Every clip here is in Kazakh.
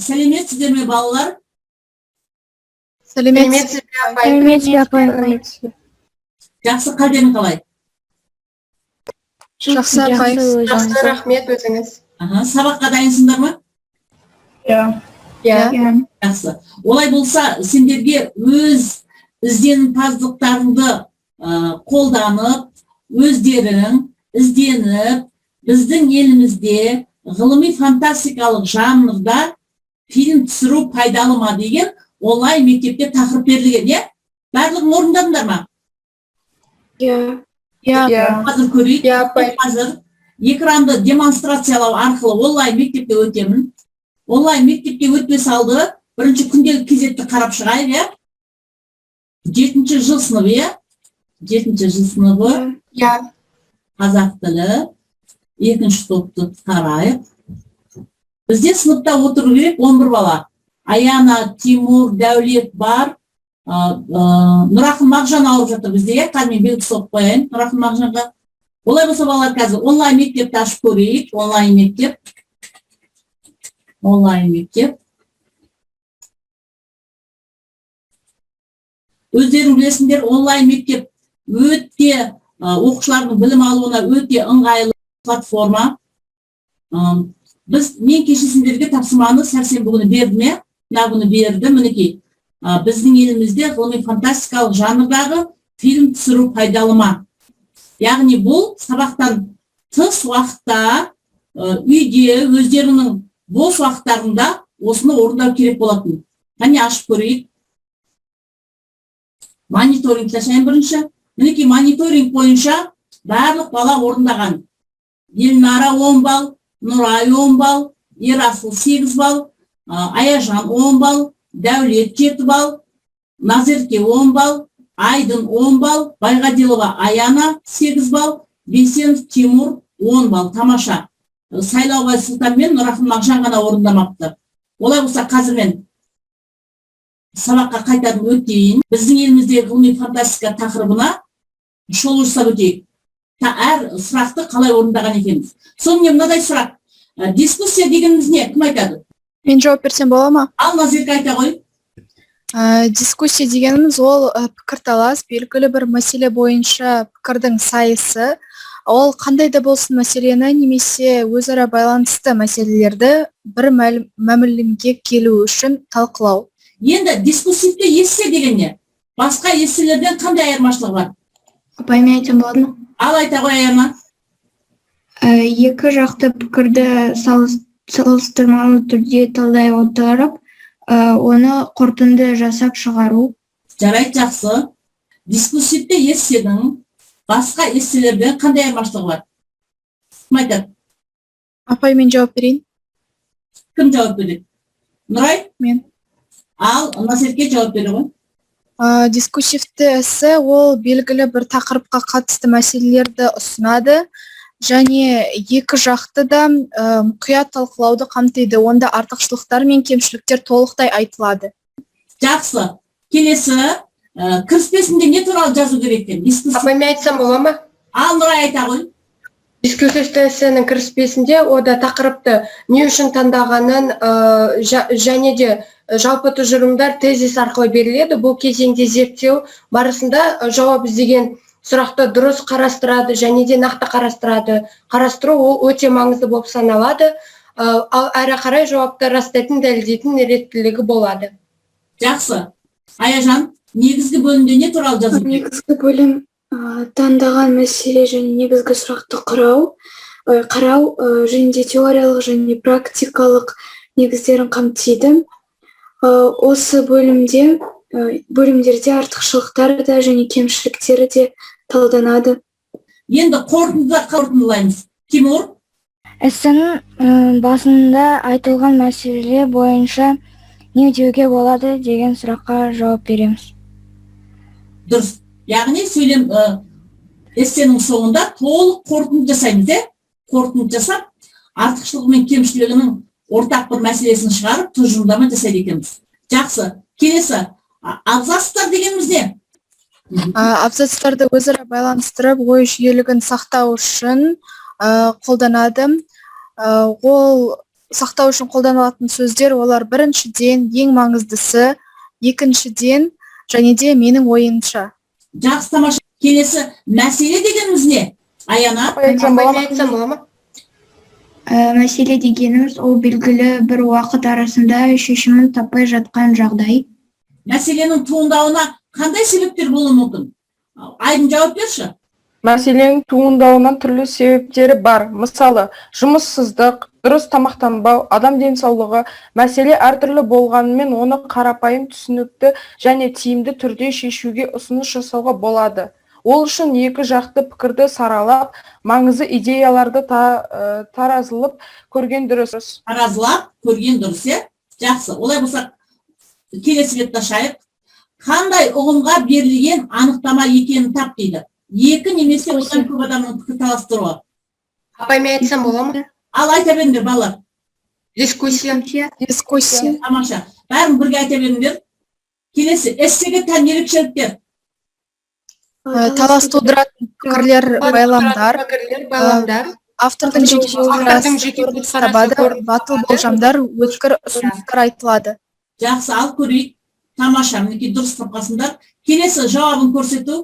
Сәлеметсіздер ме, балалар? Сәлеметсіз бе, апай? Жақсы, қадерің қалай? Жақсы, апай. Жақсы, рахмет, өзіңіз. Сабаққа дайынсыңдар ма? Иә. Жақсы. Олай болса, сендерге өз ізденімпаздықтарыңды қолданып, өздерің ізденіп, біздің елімізде ғылыми фантастикалық жанрда фильм түсіру пайдалы ма деген онлайн мектепте тақырып берілген, е? Барлығын орындадыңдар ма? Иә. Қазір көрейік. Қазір экранды демонстрациялау арқылы онлайн мектепте өтемін. Онлайн мектепте өтпес алды бірінші күнделік кезекті қарап шығайық, е? 7-ші жыл сыныбы, е? 7-ші жыл сыныбы. Қазақ тілі. 2-ші топты қарайық. Бізде сыныпта отыру керек 11 бала. Аяна, Тимур, Дәулет бар. Нұрақын Мағжан ауырып жатыр бізде, қазір белгі соқып қояйын Нұрақын Мағжанға. Олай болса балалар, қазір онлайн мектепті ашып көрейік. Онлайн мектеп. Өздерің білесіңдер, онлайн мектеп өте оқушылардың білім алуына өте ыңғайлы платформа. Мен кешесіндерге тапсырманы сәрсенбі күні бердім, е? Мына күні бердім, мінекей. Біздің елімізде ғылыми фантастикалық жанрдағы фильм түсіру пайдалы ма? Яғни бұл сабақтан тыс уақытта үйде өздерінің бос уақыттарында осыны орындау керек болатын. Қане ашып көрейік. Мониторинг ашайын бірінші. Мінекей мониторинг бойынша барлық бала орындаған. Елнара 10 балл, Нұрай 10 балл, Ерасыл 8 балл, Аяжан 10 балл, Дәулет 7 балл, Назерке 10 балл, Айдын 10 балл, Байғадилова Аяна 8 балл, Бейсенов Тимур 10 балл. Тамаша. Сайлаубай Сұлтан мен Нұрақын Мағжан ғана орындамапты. Олай болса қазір мен сабаққа қайтадан өтейін. Біздің еліміздегі ғылыми фантастика тақырыбына шолу жасап өтейік. Әр сұрақты қалай орындаған екенбіз. Сонымен мынадай сұрақ. Дискуссия дегеніміз не? Кім айтады? Мен жауап берсем бола ма? Ал, Назерке айта ғой. Дискуссия дегеніміз ол пікірталас, белгілі бір мәселе бойынша пікірдің сайысы. Ол қандай да болсын мәселені немесе өзара байланысты мәселелерді бір мәмілеге келу үшін талқылау. Енді дискуссивті эссе деген не? Басқа эсселерден қандай айырмашылығы бар? Апай, мен айтсам болады ма? Ал, айта ғой, Аяна. Екі жақты пікірді салыстырмалы түрде талдай отырып, оны қорытынды жасап шығару. Жарайды, жақсы. Дискуссивті эссенің басқа эсселерден қандай айырмашылығы бар? Кім айтады? Апай, мен жауап берейін. Кім жауап береді? Нұрай? Мен. Ал, Назерке жауап береді ғой. Дискуссивті эссе ол белгілі бір тақырыпқа қатысты мәселелерді ұсынады және екі жақты да мұқият талқылауды қамтиды. Онда артықшылықтар мен кемшіліктер толықтай айтылады. Жақсы. Келесі, кіріспесінде не туралы жазу керек екен? Апай, мен айтсам бола ма? Ал, Нұрай айта ғой. Дискуссивті эссенің кіріспесінде ода тақырыпты не үшін таңдағанын және де жалпы тұжырымдар тезис арқылы беріледі. Бұл кезеңде зерттеу барысында жауап іздеген сұрақты дұрыс қарастырады және де нақты қарастырады. Қарастыру ол өте маңызды болып саналады. Ал әрі қарай жауапты растайтын, дәлелдейтін реттілігі болады. Жақсы. Аяжан, негізгі бөлімде не туралы жазу керек? Негізгі бөлім таңдаған мәселе және негізгі сұрақты қарау және де теориялық және практикалық негіздерін қамтиды. Осы бөлімдерде артықшылықтары да және кемшіліктері де талданады. Енді қорытындылаймыз. Тимур? Эссенің басында айтылған мәселе бойынша не деуге болады деген сұраққа жауап береміз. Дұрыс. Яғни сөйлем эссенің соңында толық қорытынды жасаймыз, е? Қорытынды жасап, артықшылығы мен кемшілігінің ортақ бір мәселесін шығарып, тұжырымдама жасайды екенбіз. Жақсы. Келесі, абзацтар дегеніміз не? Абзацтарды өзара байланыстырып, ой жүйелігін сақтау үшін қолданады. Ол сақтау үшін қолданылатын сөздер олар біріншіден, ең маңыздысы, екіншіден, және де менің ойымша. Жақсы, тамаша. Келесі мәселе дегеніміз не? Аяна? Айтсам бола ма? Мәселе дегеніміз ол белгілі бір уақыт арасында шешімін таппай жатқан жағдай. Мәселенің туындауына қандай себептер болуы мүмкін? Айдын жауап берші. Мәселенің туындауынан түрлі себептері бар. Мысалы, жұмыссыздық, дұрыс тамақтанбау, адам денсаулығы. Мәселе әртүрлі болғанымен оны қарапайым, түсінікті және тиімді түрде шешуге ұсыныс жасауға болады. Ол үшін екі жақты пікірді саралап, маңызды идеяларды таразылап көрген дұрыс. Таразылап көрген дұрыс, жақсы. Олай болса, келесі бетті ашайық. Қандай ұғымға берілген анықтама екенін тап дейді. Екі немесе одан көп адамның пікір таластыруы. Апаймен айтсам бола ма? Ал айта беріңдер, балалар. Дискуссия. Тамаша. Бәрін бірге айта беріңдер. Келесі, эссеге тән ерекшеліктер. Талас тудыратын пікірлер, байламдар, автордың жеке көзқарасы табады, батыл болжамдар, өткір ұсыныстар айтылады. Жақсы, ал көрейік. Тамаша, мінекей дұрыс тапқансыңдар. Келесі жауабын көрсету.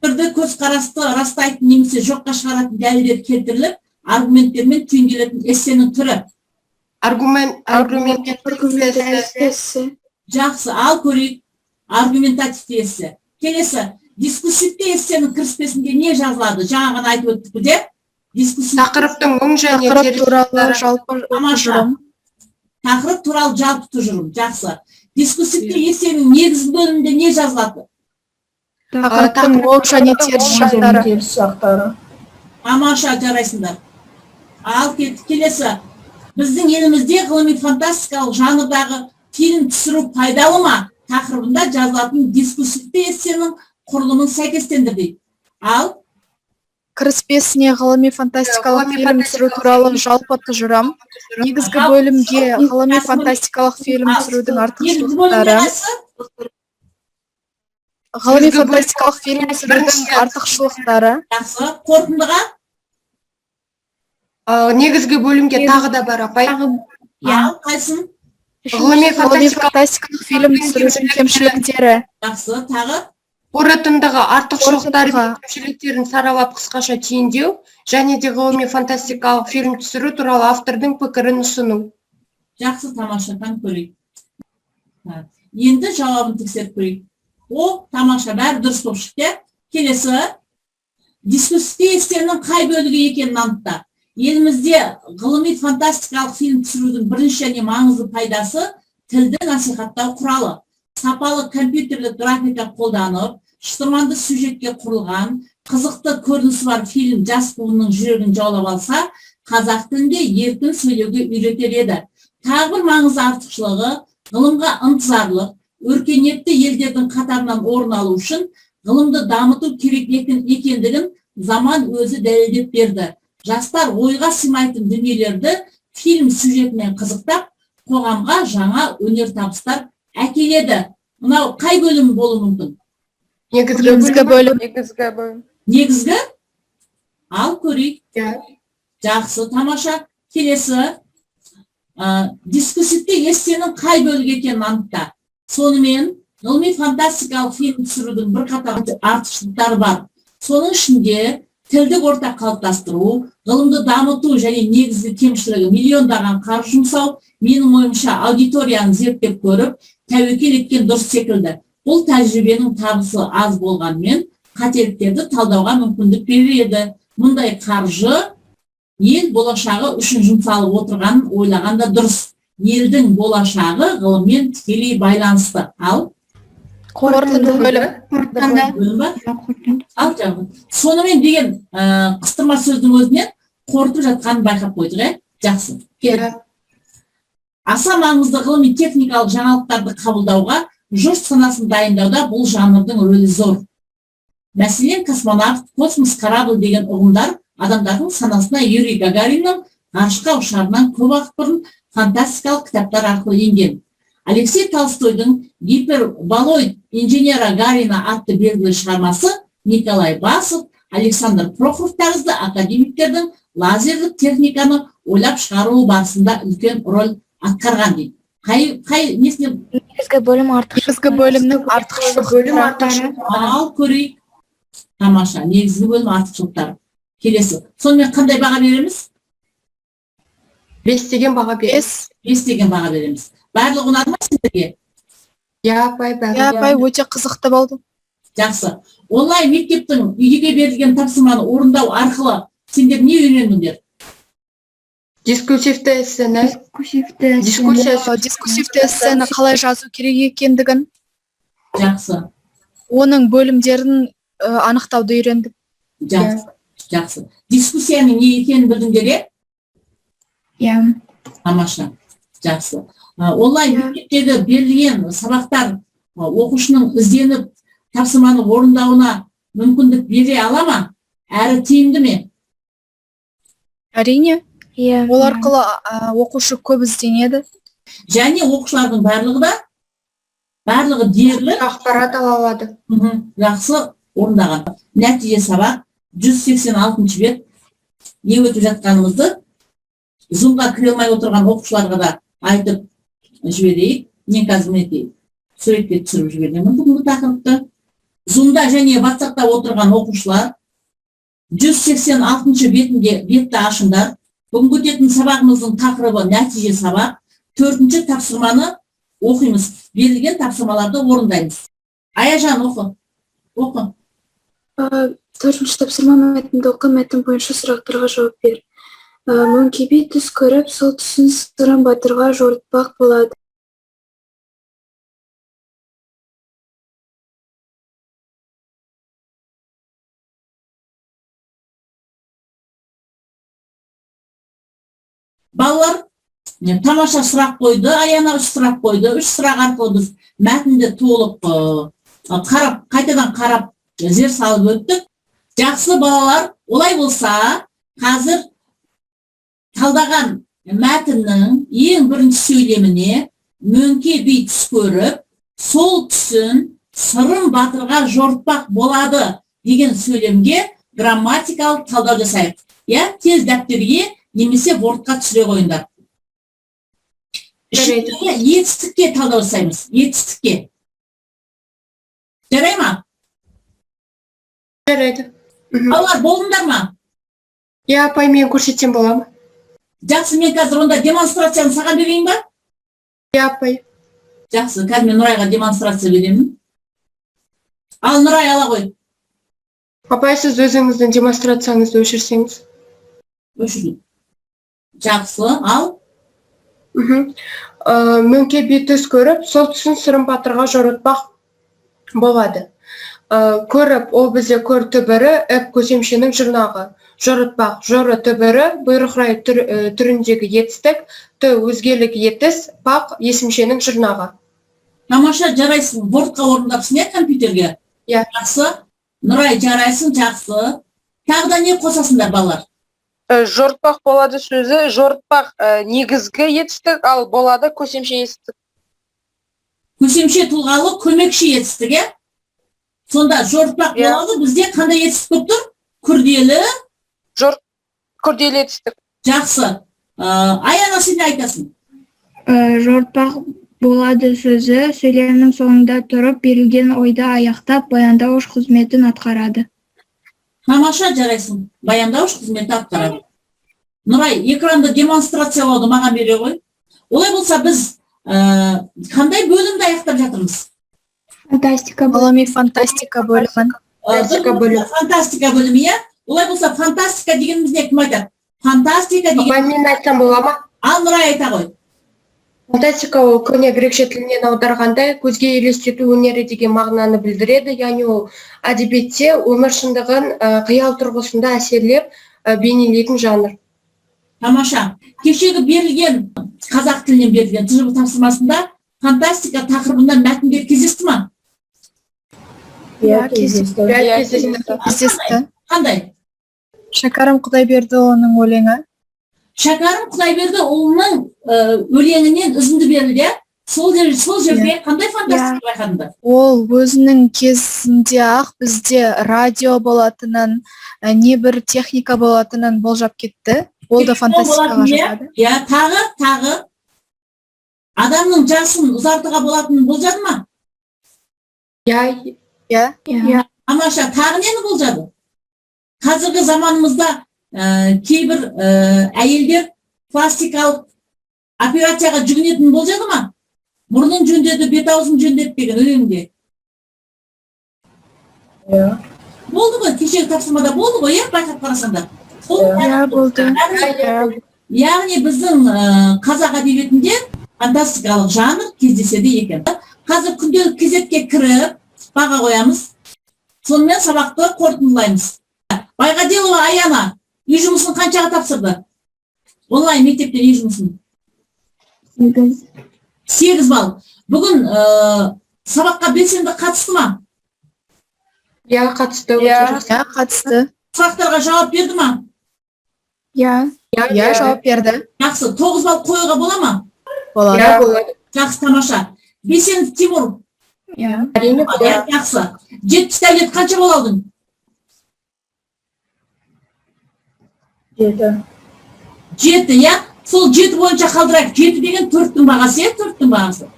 Бірді көзқарасты растайтын немесе жоққа шығаратын дәлелдер келтіріліп, аргументтермен түйінделетін эссенің түрі. Аргументативті эссе. Жақсы, ал көрейік. Аргументативті эссе. Келесі, дискуссивті эссенің кіріспесінде не жазылады? Жаңа ғана айтып өттік де? Тақырыптың оң және Тақырып туралы жалпы тұжырым. Тақырып туралы жалпы тұжырым. Жақсы. Дискуссивті эссенің негізгі бөлімінде не жазылады? Тақырыптың оң және теріс жақтары. Тамаша, жарайсыңдар. Ал келесі. Біздің елімізде ғылыми фантастикалық жанрдағы фильм түсіру пайдалы ма? Тақырыбында жазылатын дискуссивті эссенің құрылымын сәйкестендір дейді. Ал кіріспесіне ғылыми фантастикалық фильм түсіру туралы жалпы тұжырым. Негізгі бөлімге ғылыми фантастикалық фильм түсірудің артықшылықтары. Ғылыми фантастикалық фильм түсірудің артықшылықтары. Жақсы, қорытындыға? Негізгі бөлімге тағы да бар, апай. Ал қайсын? Ғылыми фантастикалық фильм түсірудің кемшіліктері. Жақсы, тағы? Қорытындыға артықшылықтары мен кемшіліктерін саралап қысқаша түйіндеу, және де ғылыми фантастикалық фильм түсіру туралы автордың пікірін ұсыну. Жақсы, тамашадан көрейік. Енді жауабын тексеріп көрейік. О, тамаша, бәрі дұрыс болып шықты. Келесі, дискуссивті эссенің қай бөлігі екенін анықта. Елімізде ғылыми фантастикалық фильм түсірудің бірінші және маңызды пайдасы тілді насихаттау құралы. Сапалы компьютерлік графика қолданып, шытырманды сюжетке құрылған, қызықты көрінісі бар фильм жас буынның жүрегін жаулап алса, қазақ тілінде еркін сөйлеуге үйретер еді. Тағы бір маңызды артықшылығы ғылымға ынтызарлық, өркениетті елдердің қатарынан орын алу үшін ғылымды дамыту керек екендігін заман өзі дәлелдеп берді. Жастар ойға сыймайтын дүниелерді фильм сюжетімен қызықтап, қоғамға жаңа өнертабыстар әкеледі. Мынау қай бөлім болуы мүмкін? Негізгі бөлім. Негізгі? Ал көрейік. Жақсы, тамаша. Келесі, дискуссивті эссенің қай бөлігі екенін анықта. Сонымен, ғылыми фантастикалық фильм түсірудің бірқатар артықшылықтары бар. Соның ішінде тілдік орта қалыптастыру, ғылымды дамыту және негізгі кемшілігі миллиондаған қаржы жұмсау, менің ойымша аудиторияны зерттеп көріп, тәуекел еткен дұрыс секілді. Бұл тәжірибенің табысы аз болғанмен, қателіктерді талдауға мүмкіндік береді. Мұндай қаржы ел болашағы үшін жұмсалып отырғанын ойлағанда дұрыс. Елдің болашағы ғылыммен тікелей байланысты. Ал Қорытынды бөлім. Ал жағы. Сонымен деген қыстырма сөздің өзінен қорытып жатқанын байқап қойдық, жақсы. Аса маңызды ғылыми техникалық жаңалықтарды қабылдауға, жұрт санасын дайындауда бұл жанрдың рөлі зор. Мәселен, космонавт, космос корабль деген ұғымдар адамдардың санасына Юрий Гагариннің ғарышқа ұшарынан көп уақыт бұрын фантастикалық кітаптар арқылы енген. Алексей Толстойдың гиперболоид инженера Гарина атты белгілі шығармасы Николай Басов, Александр Прохоров тәрізді академиктердің лазерлік техниканы ойлап шығару барысында үлкен роль атқарған дейді. Қай несіне Негізгі бөлім Негізгі бөлімнің артықшылықтары. ал көрейік. Тамаша, негізгі бөлім артықшылықтары. Келесі. Сонымен қандай баға береміз? 5 деген баға береміз. 5 деген баға береміз. Барлығы ұнады ма сіздерге? Иә апай, апай өте қызықты болды. Жақсы. Онлайн мектептің үйге берілген тапсырманы орындау арқылы сендер не үйрендіңдер? Дискурсивті эссені, Дискурсивті эссені қалай жазу керек екендігін, Жақсы. оның бөлімдерін анықтауды үйрендік. Жақсы. Дискуссияның не екенін білдіңдер, е? Иә. Тамаша. Жақсы. Онлайн мектептегі берілген сабақтар оқушының ізденіп тапсырманы орындауына мүмкіндік бере ала ма? Әрі тиімді ме? Әрине, Иә. ол арқылы оқушы көп ізденеді. Және оқушылардың барлығы дерлік ақпарат ала алады. жақсы орындаған. Нәтиже сабақ 186 бет. Не өтіп жатқанымызды Zoom-ға кіре алмай отырған оқушыларға да айтып жіберейік. Мен қазір мінекей суретке түсіріп жіберемін бүгінгі тақырыпты. Zoom-да және WhatsApp-та отырған оқушылар 186 бетті ашыңдар. Бүгінгі өтетін сабағымыздың тақырыбы нәтиже сабақ. 4-ші тапсырманы оқимыз. Берілген тапсырмаларды орындаймыз. Аяжан, оқы. 4-ші тапсырма мәтінді оқы, мәтін бойынша сұрақтарға жауап бер. Мөңке би түс көріп, сол түсін сырын батырға жорытпақ болады. Балалар, тамаша сұрақ қойды, Аяна 3 сұрақ қойды. 3 сұрақ арқылы біз мәтінді толық қайтадан қарап зер салып өттік. Жақсы балалар, олай болса, қазір талдаған мәтіннің ең бірінші сөйлеміне мөңке би түс көріп, сол түсін сырын батырға жорытпақ болады деген сөйлемге грамматикалық талдау жасайық. Иә, тез дәптерге немесе бортқа түсіре қойыңдар. Етістікке талдау жасаймыз. Етістікке. Жарай ма? Жарайды. Балалар, болдыңдар ма? Иә апай, мен көрсетсем бола ма? Жақсы, мен қазір онда демонстрацияны саған берейін ба? Иә апай. Жақсы, қазір мен Нұрайға демонстрация беремін. Ал Нұрай, ала қой. Апай, сіз өзіңіздің демонстрацияңызды өшірсеңіз. Өшірейін. Жақсы, ал? Мөңке би түс көріп, сол түсін сырын батырға жорытпақ болады. Көріп, ол бізде көр түбірі, әп көсемшенің жұрнағы. Жорытпақ, жоры түбірі, бұйрықрай түріндегі етістік, ты өзгелік етіс, пақ есімшенің жұрнағы. Тамаша, жарайсың, бортқа орындапсың, е, компьютерге? Иә. Жақсы. Нұрай, жарайсың, жақсы. Тағы да не қосасыңдар, балалар? Жорытпақ болады сөзі, жорытпақ негізгі етістік, ал болады көсемше етістік. Көсемше тұлғалы көмекші етістік, е? Сонда жорытпақ болады, бізде қандай етістік көп тұр? Күрделі? Күрделі етістік. Жақсы. Аяна, сен не айтасың? Жорытпақ болады сөзі сөйлемнің соңында тұрып, берілген ойды аяқтап, баяндауыш қызметін атқарады. Тамаша, жарайсың. Баяндауыш қызметі атқарады. Нұрай, экранды демонстрациялауды маған бере ғой. Олай болса, біз қандай бөлімді аяқтап жатырмыз? Фантастика Ғылыми фантастика бөлімін. Фантастика бөлімі, иә? Олай болса, фантастика дегеніміз не кім айтады? Фантастика деген... Апай, мен айтсам бола ма? Ал, Нұрай айта ғой. Фантастика ол көне грекше тілінен аударғанда көзге елестету өнері деген мағынаны білдіреді, яғни ол әдебиетте өмір шындығын қиял тұрғысында әсерлеп бейнелейтін жанр. Тамаша. Кешегі берілген қазақ тілінен берілген тжб тапсырмасында фантастика тақырыбында мәтіндер кездесті ма? Иә, кездесті. Қандай? Шәкәрім Құдайбердіұлының өлеңі. Шәкәрім Құдайбердіұлының өлеңінен үзінді берілді. Сол жерде қандай фантастика байқадыңдар? Ол өзінің кезінде ақ бізде радио болатынын, небір техника болатынын болжап кетті. Ол да фантастикаға болатын, жатады. иә, тағы адамның жасын ұзартуға болатынын болжады ма? иә Иә. Тамаша, тағы нені болжады? Қазіргі заманымызда кейбір әйелдер пластикалық операцияға жүгінетін болжады ма? Мұрнын жөндеді, бет аузын жөндеді деген өлеңде. Болды ғой, кешегі тапсырмада болды ғой, иә, байқап қарасаңдар. Иә, болды. Яғни біздің қазақ әдебиетінде фантастикалық жанр кездеседі екен. Қазір күнделік кезекке кіріп, баға қоямыз. Сонымен сабақты қорытындылаймыз. Байғаделова Аяна үй жұмысын қаншаға тапсырды? Онлайн мектептен үй жұмысын. 8 балл. Бүгін сабаққа белсенді қатысты ма? иә қатысты Иә. Иә, қатысты. Сұрақтарға жауап берді ма? Иә. Иә, жауап берді. Жақсы, 9 балл қоюға бола ма? Болады. иә болады Жақсы, тамаша. Белсенді Тимур. Иә. әрине болады Жақсы. 70 дәулет қанша балл алдың? 7, иә? Сол 7 бойынша қалдырайық. 7 деген 4-тің бағасы, иә? 4-тің бағасы.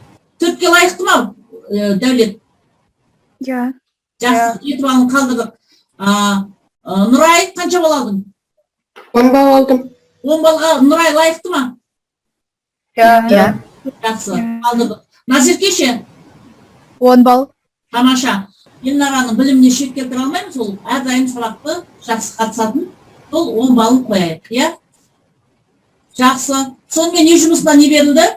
4-ке лайықты ма дәулет? Иә. Жақсы, 7 балын қалдырдық. Нұрай қанша балл алдың? 10 балл алдым 10 балға Нұрай лайықты ма? Иә. Жақсы, қалдырдық. Назерке ше? 10 балл. Тамаша. Елнараның біліміне шек келтіре алмаймыз, ол әрдайым сабақты жақсы қатысатын. Сол 10 балын қояйық, иә? Жақсы. Сонымен үй жұмысына не берілді?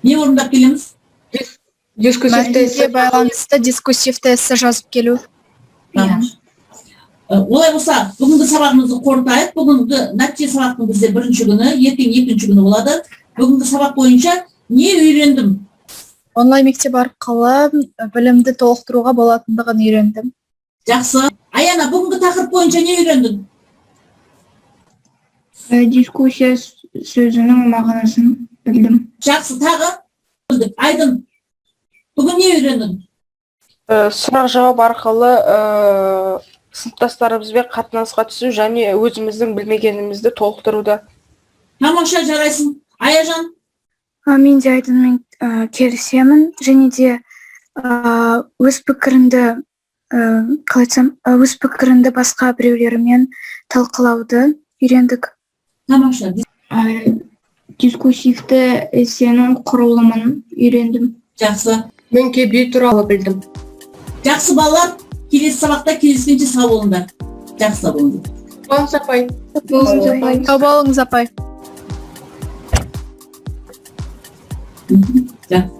Не орындап келеміз? дискуссив Мәтінге байланысты дискуссивті эссе жазып келу. Олай болса, бүгінгі сабағымызды қорытайық. Бүгінгі нәтиже сабақтың бізде бірінші күні, ертең екінші күні болады. Бүгінгі сабақ бойынша не үйрендім? Онлайн мектеп арқылы білімді толықтыруға болатындығын үйрендім. Жақсы. Аяна, бүгінгі тақырып бойынша не үйрендің? Дискуссия сөзінің мағынасын білдім. Жақсы, тағы білдік. Айдын, бүгін не үйрендің? Сұрақ жауап арқылы сыныптастарымызбен қатынасқа түсу және өзіміздің білмегенімізді толықтыруда. Тамаша, жарайсың. Аяжан? Мен де Айдынмен келісемін, және де өз пікірімді қалай айтсам, өз пікірімді басқа біреулермен талқылауды үйрендік. Тамаша. Дискуссивті эссенің құрылымын үйрендім. Жақсы. мөңке би туралы білдім Жақсы балалар, келесі сабақта кездескенше сау болыңдар. Жақсы болыңдар. Болыңыз апай Сау болыңыз, апай. Жақсы.